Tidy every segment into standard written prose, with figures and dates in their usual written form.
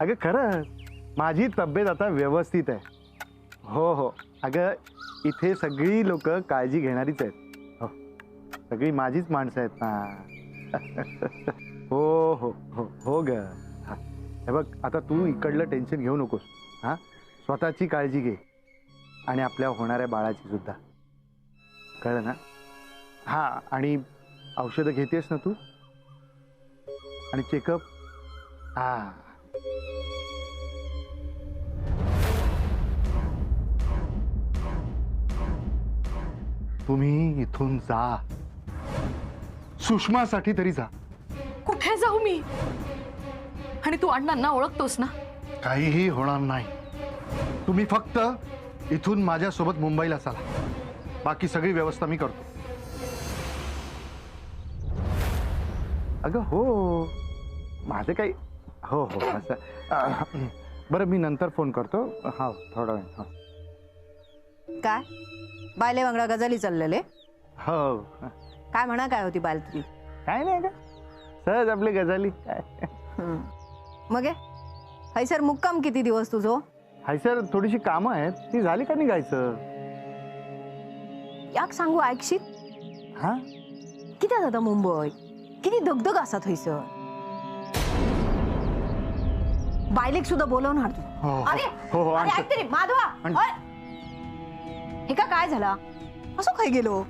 अगं खरं माझी तब्येत आता व्यवस्थित आहे. हो हो अगं इथे सगळी लोक काळजी घेणारीच आहेत. हो सगळी माझीच माणसं आहेत ना. हो हो हो हो ग. हे बघ आता तू इकडलं टेन्शन घेऊ नकोस. हा स्वतःची काळजी घे आणि आपल्या होणाऱ्या बाळाची सुद्धा. कळलं ना. हा आणि औषधं घेतेस ना तू आणि चेकअप. हा तुम्ही इथून जा. सुषमासाठी तरी जा. कुठे जाऊ मी? आणि तू अण्णांना ओळखतोस ना? काहीही होणार नाही. तुम्ही फक्त इथून माझ्यासोबत मुंबईला चला. बाकी सगळी व्यवस्था मी करतो. अगं हो माझं काही. हो हो असं बरं मी नंतर फोन करतो. हा थोडा वेळ. काय बायले वांगडा गजाली चाललेले? हो काय म्हणा काय होती बाल तुझी? काय नाही का सहज आपली गजाली काय. मग हैसर मुक्काम किती दिवस तुझो? हाय सर थोडीशी कामं आहेत ती झाली का निघायचं. याक सांगू ऐकशीत? हा किती जाता मुंबई? किती दगदग असा थंयसर. बायलेक सुद्धा बोलवणार तू. हो अरे हो हो अरे ऐक तरी माधवा. अरे, हे का काय झाला? असं खाई गेलो?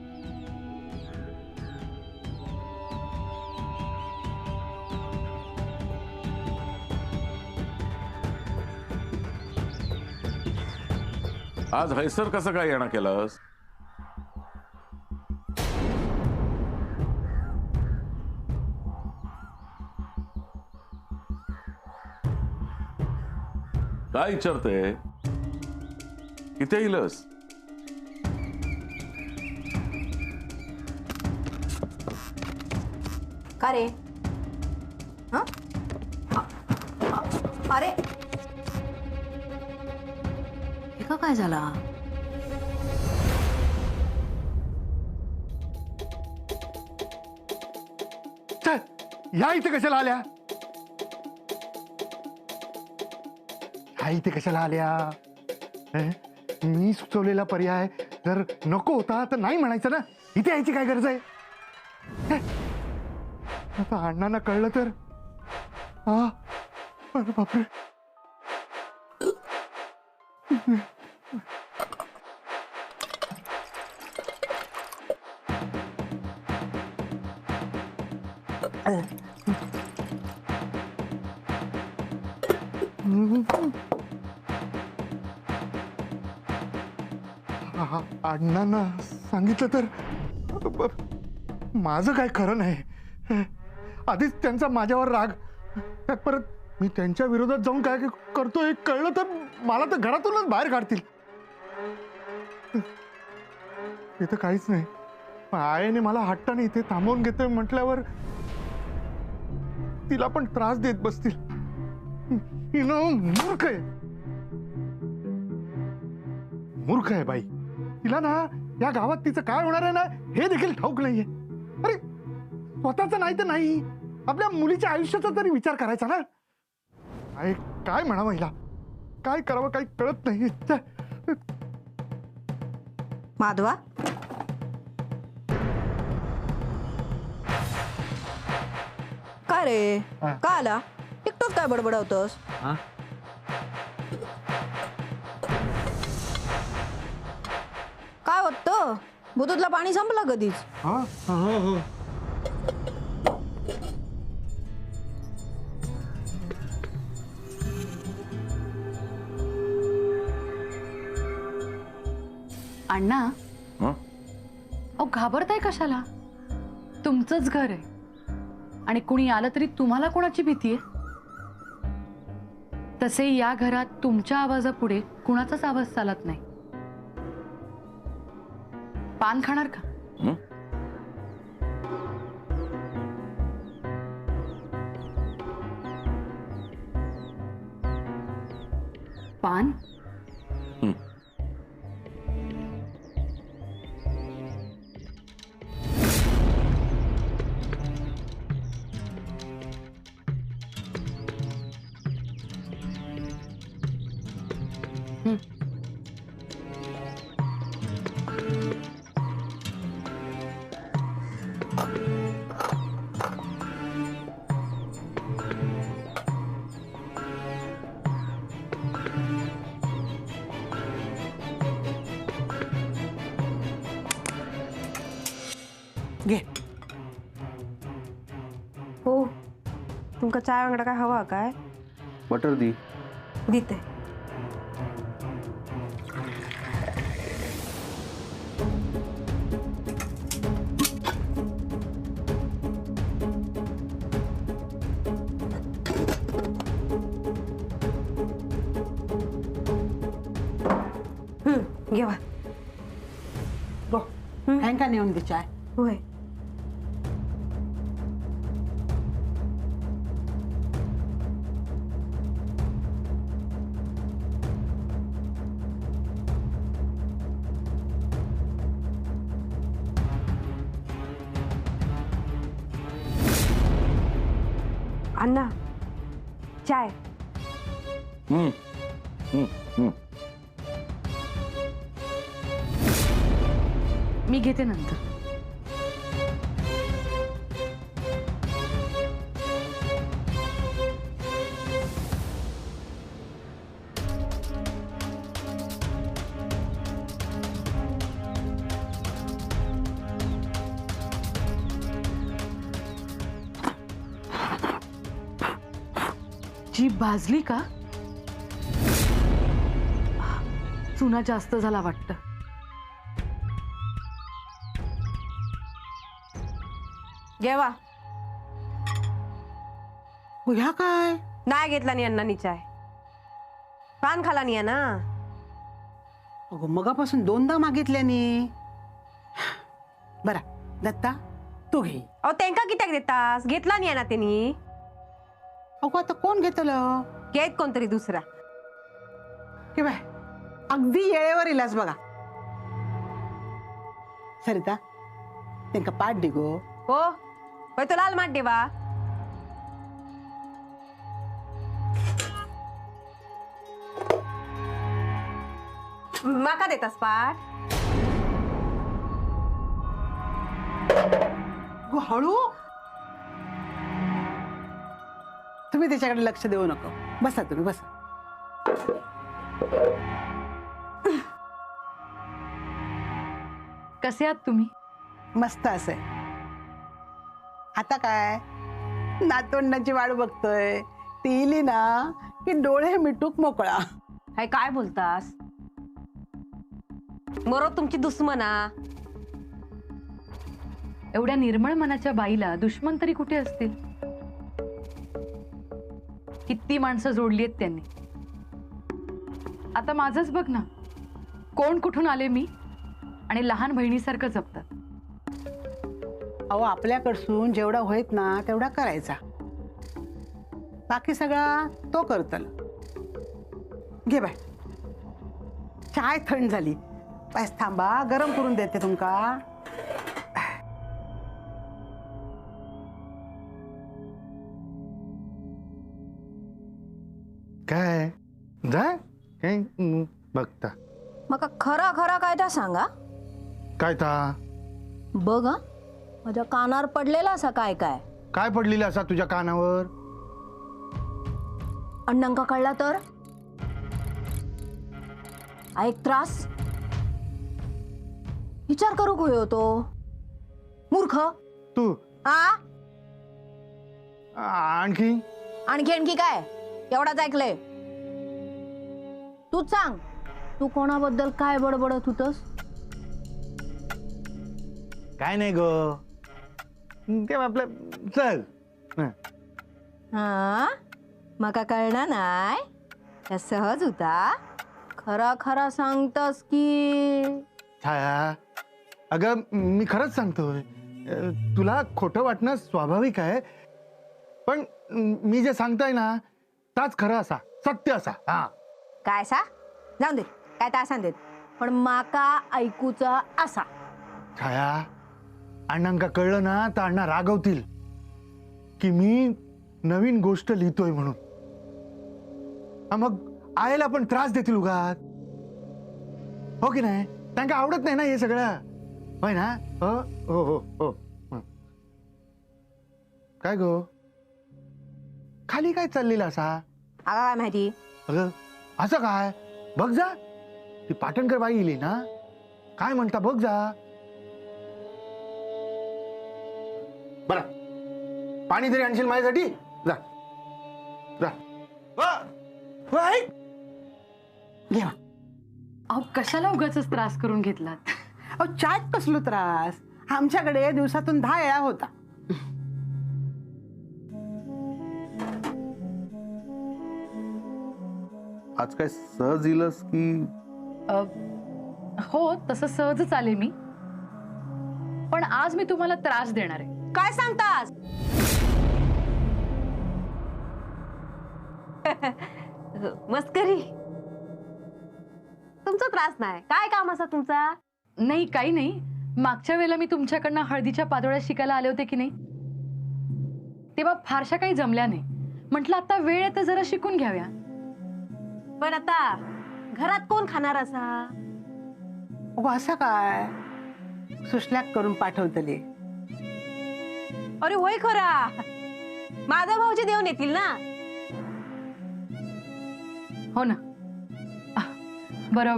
आज हैसर कसं काय येणं केलंस? काय विचारते? इथे येईलस? का रे? अरे हे का काय झाला? या इथे कशाला आल्या? ह्या इथे कशाला आल्या? मी सुचवलेला पर्याय जर नको होता तर नाही म्हणायचं ना. इथे यायची काय गरज आहे? आता अण्णांना कळलं तर. अरे बापरे. अण्णांना सांगितलं तर माझं काय खरं नाही. आधीच त्यांचा माझ्यावर राग. त्यात परत मी त्यांच्या विरोधात जाऊन काय करतोय कळलं तर मला तर घरातूनच बाहेर काढतील. इथं काहीच नाही. आईने मला हट्टाने इथे थांबवून घेतोय म्हटल्यावर तिला पण त्रास देत बसतील. मूर्ख आहे. मूर्ख आहे बाई. तिला ना या गावात तिचं काय होणार आहे ना हे देखील ठाऊक नाहीये. अरे स्वतःच नाही तर नाही आपल्या मुलीच्या आयुष्याचा तरी विचार करायचा ना. काय म्हणावं हिला? काय करावं काही कळत नाही. माधवा काय रे? का आला? टिकटॉक काय बडबडवतोस? काय होतं? बुधूतला पाणी संपलं कधीच. हो हो अण्णा हं? अहो घाबरताय कशाला? तुमचंच घर आहे आणि कुणी आलं तरी तुम्हाला कोणाची भीती आहे? तसे या घरात तुमच्या आवाजापुढे कुणाचाच आवाज चालत नाही. पान खाणार का? हं? पान? हं. घे. हो तुमका चाय वांगडा काय हवा काय? बटर दी. देते. घेवा. गो हँका नेऊन दे चाय. होय. अण्णा चाय. हम्म, हम्म, हम्म. मी घेते नंतर. जीभ भाजली का? चुना जास्त झाला वाटतं. घेवा. ह्या काय? नाही घेतला नाही अण्णांनी चाय. पान खाला नाही ना. अगो मगापासून दोनदा मागितल्यानी. बरा दत्ता तू घे. अहो त्यांका कित्याक देतास? घेतला नाही ना त्यांनी. अगो आता कोण घेतलं? घेत कोणतरी दुसरा. की बाय अगदी येळेवर इलास बघा. सरिता त्यांका पाठ दे गो. हो होय तो लाल माठ देवा. माका देतास पाठ? गो हळू. तुम्ही त्याच्याकडे लक्ष देऊ नको. बसा तुम्ही बसा. कसे आहात तुम्ही? मस्त असे. आता काय नातवंडाची वाट बघतोय. ती इली ना की डोळे मिटूक मोकळा. हाय काय बोलतास? मरो तुमची दुश्मना. एवढ्या निर्मळ मनाच्या बाईला दुश्मन तरी कुठे असतील? किती माणसं जोडली आहेत त्यांनी. आता माझंच बघ ना, कोण कुठून आले मी आणि लहान बहिणीसारखं जपतात. अहो आपल्याकडसून जेवढा होईत ना तेवढा करायचा. बाकी सगळा तो करतल. घे बाय चाय थंड झाली. बस थांबा गरम करून देते तुमका. काय जा काय बघता मका खरा खरा काय त्या सांगा. काय ता बघ हं, माझ्या कानावर पडलेला असा काय काय. काय पडलेलं असा तुझ्या कानावर? अण्णांका कळला तर ऐक त्रास. विचार करू होय होतो मूर्ख. तू आ आणखी आणखी आणखी काय एवढाच ऐकलंय. तूच सांग तू कोणाबद्दल काय बडबडत होतस? काय नाही ग. ते आपलं चल हं. हा मका कळणार नाही. त्या सहज होता. खरा खरा सांगतस की छाया अगं मी खरंच सांगतोय. तुला खोटं वाटणं स्वाभाविक आहे. पण मी जे सांगताय ना ताच खरं असा सत्य असा. हा काय सा जाऊन दे काय ता सांग देत पण माका ऐकूचा असा. छाया अण्णांका कळलं ना तर अण्णा रागवतील की मी नवीन गोष्ट लिहितोय म्हणून. मग आईला पण त्रास देतील उगाच. हो की नाही? त्यांना आवडत नाही ना हे सगळं, होय ना? हो हो हो हो हं. काय गो, खाली काय चाललेलं असा? आगा काय माहिती? अगं असं काय? बघ जा, ती पाटणकर बाई येईल ना, काय म्हणता बघ जा. बरं, पाणी तरी आणशील माझ्यासाठी? जा जा. हो, ऐक. घ्या. अहो कशाला उगाच त्रास करून घेतलात? अहो चाट कसलो त्रास, आमच्याकडे दिवसातून 10 वेळा होता. आज काय सहज येलस की? अ, हो तसं सहजच आले मी, पण आज मी तुम्हाला त्रास देणार आहे. काय सांगतास? मस्करी. तुमचा त्रास नाही, काय काम असा तुमचा? नाही काही नाही, मागच्या वेळेला मी तुमच्याकडनं हळदीच्या पातोळ्या शिकायला आले होते की नाही, तेव्हा फारशा काही जमल्या नाही. म्हटलं आता वेळ आहे तर जरा शिकून घ्याव्या. पण आता घरात कोण खाणार असा? अगो असं काय, सुशल्याक करून पाठवतले. अरे होय खरा, माझा भाऊजी देऊन येतील ना. हो ना. बरं,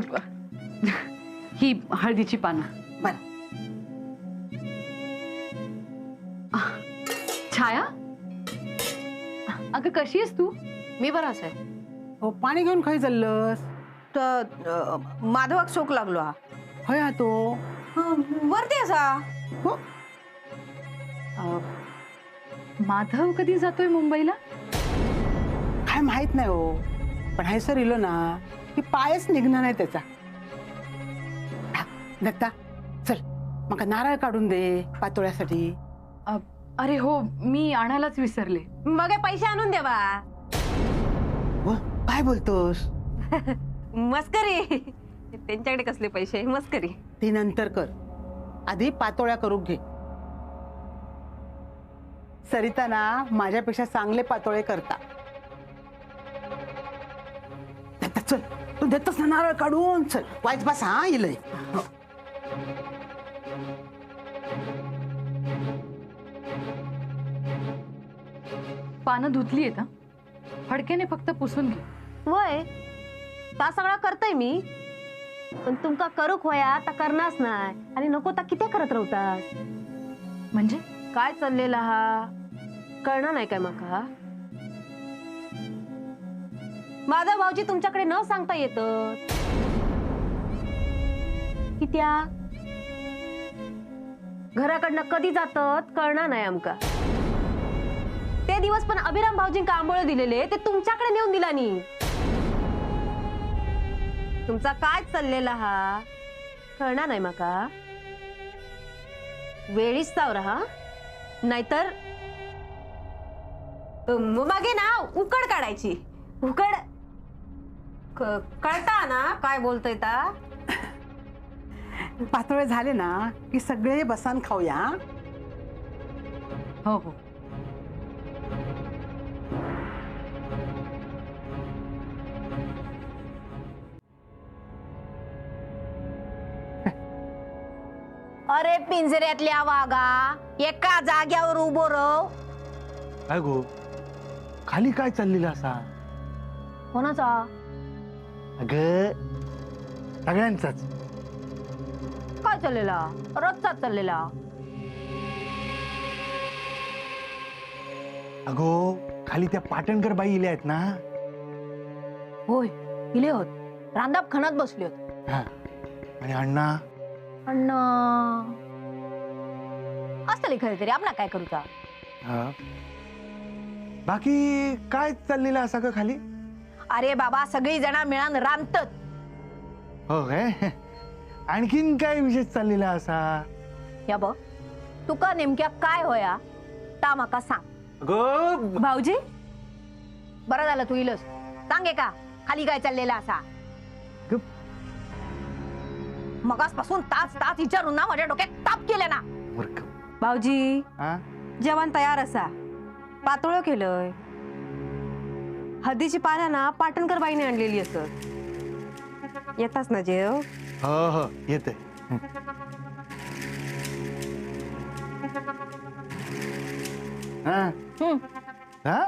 ही हळदीची पानं. बरं. छाया, अगं कशी आहेस तू? मी बराच आहे. हो पाणी घेऊन खाई चाललंस? तर माधवाक शोक लागलो हा. होय हा तो. वरती असा. हो. अ, माधव कधी जातोय मुंबईला? काय माहित नाही हो, पण हैसर इलो ना की पायच निघणार नाही त्याचा. हा, दत्ता चल, मग नारळ काढून दे पातोळ्यासाठी. अरे हो, मी आणायलाच विसरले. मग हे पैसे आणून देवा. हो, काय बोलतोस? मस्करी. त्यांच्याकडे कसले पैसे? मस्करी. ती नंतर कर, आधी पातोळ्या करू घे. सरिता ना माझ्यापेक्षा चांगले पातोळे करता. दत्ता चल, तू देतोस ना नारळ काढून, चल वाईच बस. हा इलय. पानं धुतली आहेत, फडक्याने फक्त पुसून घे. वय ता सगळा करतय मी, पण तुमका करूक होया ता करणारच नाही, आणि नको ता किती करत राहतात. म्हणजे काय चाललेला हा कळणार नाही काय माका? माझा भाऊजी तुमच्याकडे न सांगता येत की त्या घराकडनं कधी जातात कळणार नाही आमका. ते दिवस पण अभिराम भाऊजींका आंबोळे दिलेले ते तुमच्याकडे नेऊन दिला नी. तुमचा काय चाललेला हा कळणार नाही माका. वेळीच सावरा हा, नाहीतर मागे ना उकड काढायची. उकड कळता ना काय बोलतोय ता? पातोळे झाले ना की सगळे बसान खाऊया. हो हो. अरे पिंजऱ्यातल्या वागा एका जाग्यावर उभो रव. काय गो, खाली काय चाललेलं असा? कोणाचा? अग सगळ्यांचाच. काय चाललेला? रोजचा चाललेला. अगो खाली त्या पाटणकर बाई इल्या आहेत ना. होय इले होत, रांधाप खणात बसले होत. हा, आणि अण्णा अण्णा असतली खरी तरी आपला काय करूचा. हा. बाकी काय चाललेलं असा का खाली? अरे बाबा सगळी जण मिळून रांधतात. हो काय? आणखीन काय विशेष चाललेला असा? या बघ तुका नेमक्या काय होया ता माका सांग. अगं भाऊजी बरं झालं तू इलस, सांगे का खाली काय चाललेला असा. ग- मगासपासून तास तास विचारून ना माझ्या डोक्यात ताप केले ना. मूर्ख. भाऊजी हा? जेवण तयार असा, पातोळं केलंय. हळदीची पानं ना पाटणकर बाईने आणलेली असत. येताच ना जेव. हो हो येते. हा हा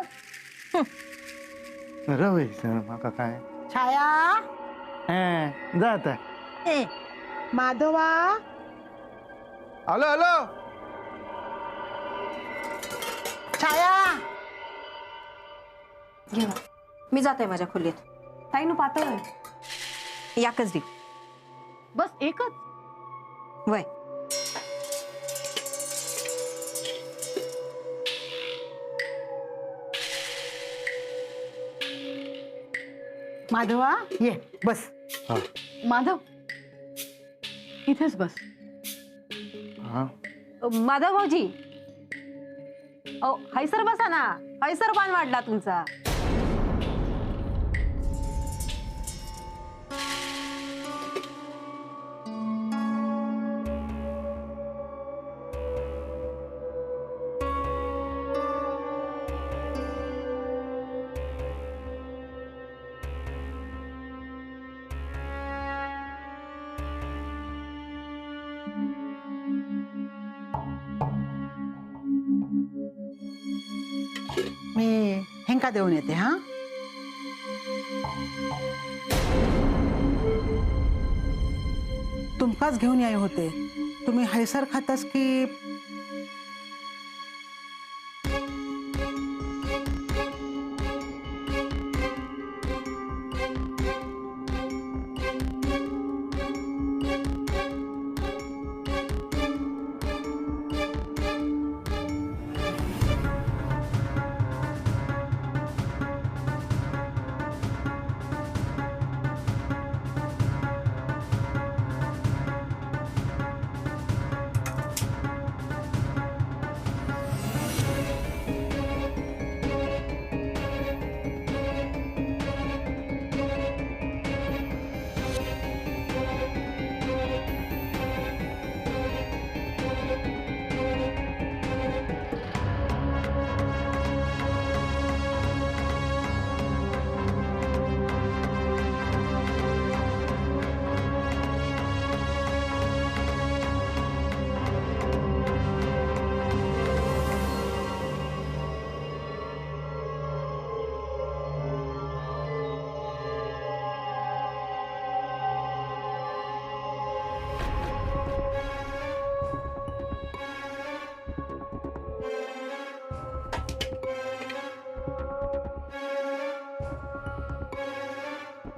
रवै माका काय छाया जा आता. ए माधवा आलो आलो. छाया घेवा मी जाते माझ्या खोलीत. ताई नु पातळ आहे. याकच दे. बस एकच. वय माधवा ये बस. हा माधव इथेच बस. हा माधव भाऊजी हैसर बसा ना. हैसर पान वाढला तुमचा. मी हेंका देऊन येते. हा तुमकाच घेऊन याय होते. तुम्ही हैसर खातास की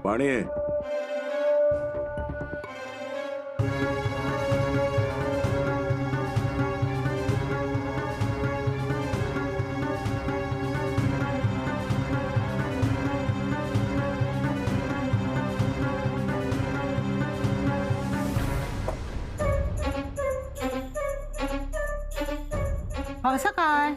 पाणी आहे. असं काय?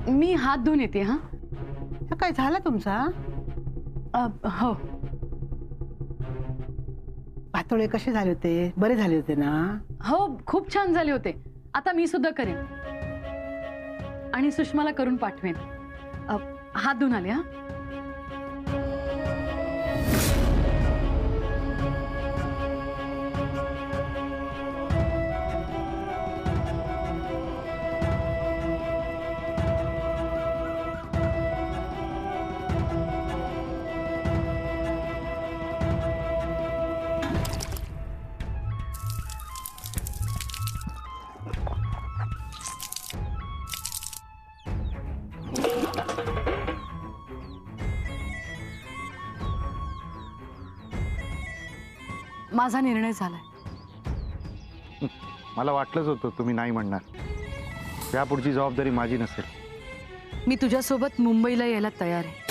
मी हात धुवून येते. हा हे काय झालं तुमचा? हो. पातोळे कसे झाले होते? बरे झाले होते ना? हो खूप छान झाले होते. आता मी सुद्धा करेन आणि सुषमाला करून पाठवेन. हात धुवून आले. हा माझा निर्णय झालाय. मला वाटलंच होतं तुम्ही नाही म्हणणार. यापुढची जबाबदारी माझी नसेल. मी तुझ्यासोबत मुंबईला यायला तयार आहे.